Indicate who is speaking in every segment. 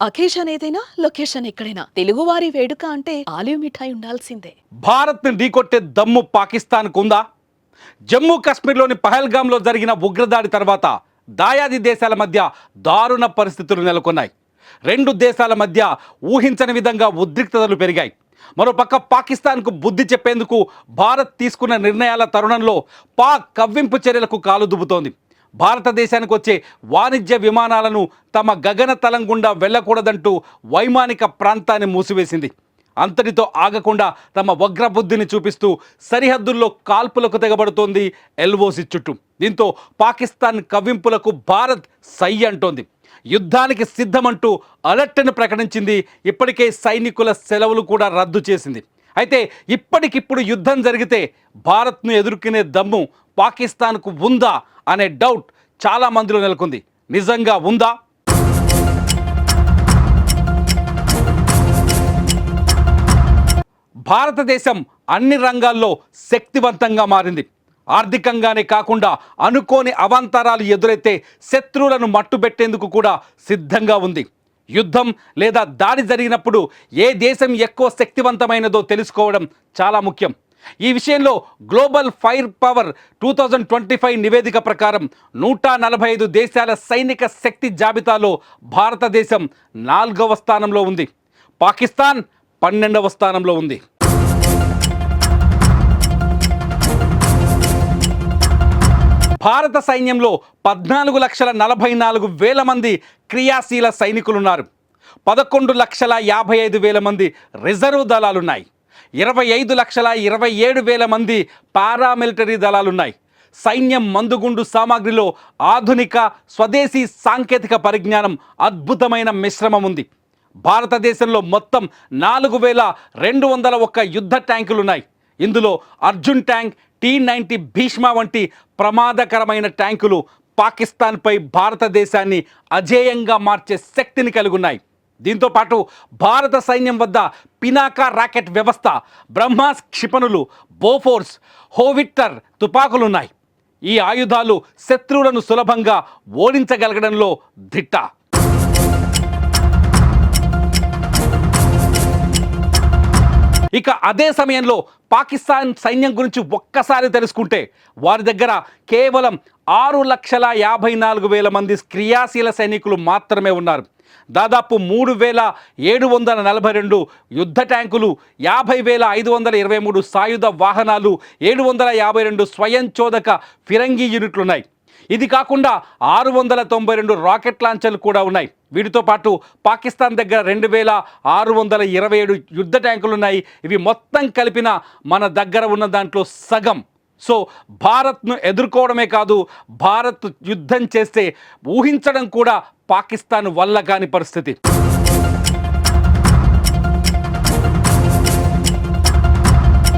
Speaker 1: Occasion ఏదైనా location ఎక్కడైనా తెలుగువారి వేడుక అంటే ఆలివ్ మిఠాయి ఉండాల్సిందే.
Speaker 2: భారత్ని ఢీకొట్టే దమ్ము పాకిస్తాన్కు ఉందా? జమ్మూ కాశ్మీర్లోని పహల్గామ్లో జరిగిన ఉగ్రదాడి తర్వాత దాయాది దేశాల మధ్య దారుణ పరిస్థితులు నెలకొన్నాయి. రెండు దేశాల మధ్య ఊహించని విధంగా ఉద్రిక్తతలు పెరిగాయి. మరోపక్క పాకిస్తాన్కు బుద్ధి చెప్పేందుకు భారత్ తీసుకున్న నిర్ణయాల తరుణంలో పాక్ కవ్వింపు చర్యలకు కాలు దుబ్బుతోంది. భారతదేశానికి వచ్చే వాణిజ్య విమానాలను తమ గగనతలం గుండా వెళ్లకూడదంటూ వైమానిక ప్రాంతాన్ని మూసివేసింది. అంతటితో ఆగకుండా తమ వగ్రబుద్ధిని చూపిస్తూ సరిహద్దుల్లో కాల్పులకు తెగబడుతోంది ఎల్ఓసి చుట్టూ. దీంతో పాకిస్తాన్ కవ్వింపులకు భారత్ సై అంటోంది. యుద్ధానికి సిద్ధమంటూ అలర్ట్ను ప్రకటించింది. ఇప్పటికే సైనికుల సెలవులు కూడా రద్దు చేసింది. అయితే ఇప్పటికిప్పుడు యుద్ధం జరిగితే భారత్ను ఎదుర్కొనే దమ్ము పాకిస్తాన్కు ఉందా అనే డౌట్ చాలా మందిలో నెలకొంది. నిజంగా ఉందా? భారతదేశం అన్ని రంగాల్లో శక్తివంతంగా మారింది. ఆర్థికంగానే కాకుండా అనుకోని అవాంతరాలు ఎదురైతే శత్రువులను మట్టుబెట్టేందుకు కూడా సిద్ధంగా ఉంది. యుద్ధం లేదా దాడి జరిగినప్పుడు ఏ దేశం ఎక్కువ శక్తివంతమైనదో తెలుసుకోవడం చాలా ముఖ్యం. ఈ విషయంలో గ్లోబల్ ఫైర్ పవర్ 2025 నివేదిక ప్రకారం 145 దేశాల సైనిక శక్తి జాబితాలో భారతదేశం 4వ స్థానంలో ఉంది. పాకిస్తాన్ 12వ స్థానంలో ఉంది. భారత సైన్యంలో 14,44,000 మంది క్రియాశీల సైనికులున్నారు. 11,55,000 మంది రిజర్వ్ దళాలున్నాయి. 25,27,000 మంది పారామిలిటరీ దళాలున్నాయి. సైన్యం మందుగుండు సామాగ్రిలో ఆధునిక స్వదేశీ సాంకేతిక పరిజ్ఞానం అద్భుతమైన మిశ్రమం ఉంది. భారతదేశంలో మొత్తం 4,201 యుద్ధ ట్యాంకులున్నాయి. ఇందులో అర్జున్ ట్యాంక్, T-90 భీష్మ వంటి ప్రమాదకరమైన ట్యాంకులు పాకిస్తాన్పై భారతదేశాన్ని అజేయంగా మార్చే శక్తిని కలిగి ఉన్నాయి. దీంతో పాటు భారత సైన్యం వద్ద పినాకా రాకెట్ వ్యవస్థ, బ్రహ్మాస్ క్షిపణులు, బోఫోర్స్, హోవిట్టర్ తుపాకులున్నాయి. ఈ ఆయుధాలు శత్రువులను సులభంగా ఓడించగలగడంలో దిట్ట. ఇక అదే సమయంలో పాకిస్తాన్ సైన్యం గురించి ఒక్కసారి తెలుసుకుంటే వారి దగ్గర కేవలం 6,54,000 మంది క్రియాశీల సైనికులు మాత్రమే ఉన్నారు. దాదాపు 3,742 యుద్ధ ట్యాంకులు, 50,523 సాయుధ వాహనాలు, 752 స్వయంచోదక ఫిరంగి యూనిట్లున్నాయి. ఇది కాకుండా 692 రాకెట్ లాంచర్లు కూడా ఉన్నాయి. వీటితో పాటు పాకిస్తాన్ దగ్గర 2,627 యుద్ధ ట్యాంకులు ఉన్నాయి. ఇవి మొత్తం కలిపిన మన దగ్గర ఉన్న దాంట్లో సగం. సో భారత్ను ఎదుర్కోవడమే కాదు, భారత్ యుద్ధం చేస్తే ఊహించడం కూడా పాకిస్తాన్ వల్ల కాని పరిస్థితి.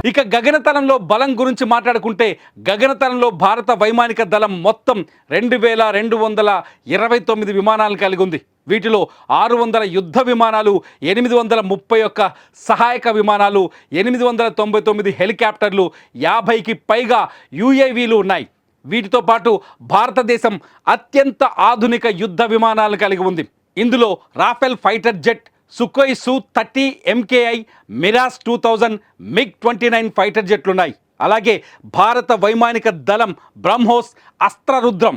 Speaker 2: ఇక గగనతలంలో బలం గురించి మాట్లాడుకుంటే గగనతలంలో భారత వైమానిక దళం మొత్తం 2,229 విమానాలను కలిగి ఉంది. వీటిలో 600 యుద్ధ విమానాలు, 831 సహాయక విమానాలు, 899 హెలికాప్టర్లు, 50కి పైగా UAVలు ఉన్నాయి. వీటితో పాటు భారతదేశం అత్యంత ఆధునిక యుద్ధ విమానాలను కలిగి ఉంది. ఇందులో Rafale fighter jet, Sukhoi Su-30 MKI, Mirage 2000, MiG-29 fighter జెట్లున్నాయి. అలాగే భారత వైమానిక దళం బ్రహ్మోస్, అస్త్రరుద్రం,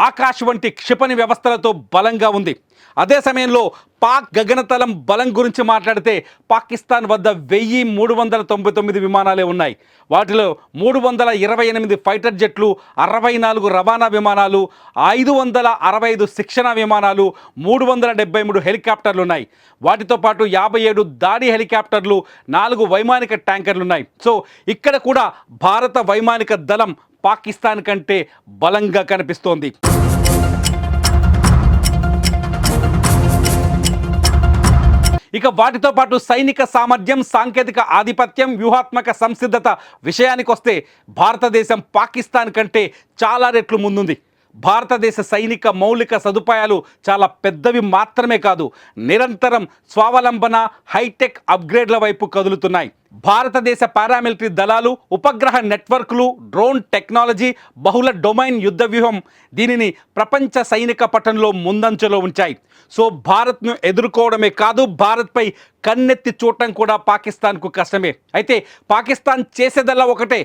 Speaker 2: ఆకాశ్ వంటి క్షిపణి వ్యవస్థలతో బలంగా ఉంది. అదే సమయంలో పాక్ గగనతలం బలం గురించి మాట్లాడితే పాకిస్తాన్ వద్ద 1,399 విమానాలే ఉన్నాయి. వాటిలో 328 ఫైటర్ జెట్లు, 64 రవాణా విమానాలు, 565 శిక్షణ విమానాలు, 373 హెలికాప్టర్లు ఉన్నాయి. వాటితో పాటు 57 దాడి హెలికాప్టర్లు, 4 వైమానిక ట్యాంకర్లు ఉన్నాయి. సో ఇక్కడ కూడా భారత వైమానిక దళం పాకిస్తాన్ కంటే బలంగా కనిపిస్తోంది. ఇక వాటితో పాటు సైనిక సామర్థ్యం, సాంకేతిక ఆధిపత్యం, వ్యూహాత్మక సంసిద్ధత విషయానికి వస్తే భారతదేశం పాకిస్తాన్ కంటే చాలా రెట్లు ముందుంది. భారతదేశ సైనిక మౌలిక సదుపాయాలు చాలా పెద్దవి మాత్రమే కాదు, నిరంతరం స్వావలంబన హైటెక్ అప్గ్రేడ్ల వైపు కదులుతున్నాయి. భారతదేశ పారామిలిటరీ దళాలు, ఉపగ్రహ నెట్వర్క్లు, డ్రోన్ టెక్నాలజీ, బహుళ డొమైన్ యుద్ధ వ్యూహం దీనిని ప్రపంచ సైనిక పటంలో ముందంజలో ఉంచాయి. సో భారత్ను ఎదుర్కోవడమే కాదు, భారత్పై కన్నెత్తి చూడటం కూడా పాకిస్తాన్కు కష్టమే. అయితే పాకిస్తాన్ చేసేదల్లా ఒకటే,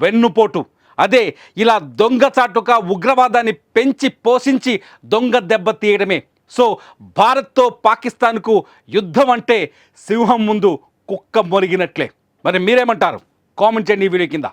Speaker 2: వెన్నుపోటు. అదే ఇలా దొంగచాటుగా ఉగ్రవాదాన్ని పెంచి పోషించి దొంగ దెబ్బ తీయడమే. సో భారత్తో పాకిస్తాన్కు యుద్ధం అంటే సింహం ముందు కుక్క మొరిగినట్లే. మరి మీరేమంటారు? కామెంట్ చేయండి ఈ వీడియో కింద.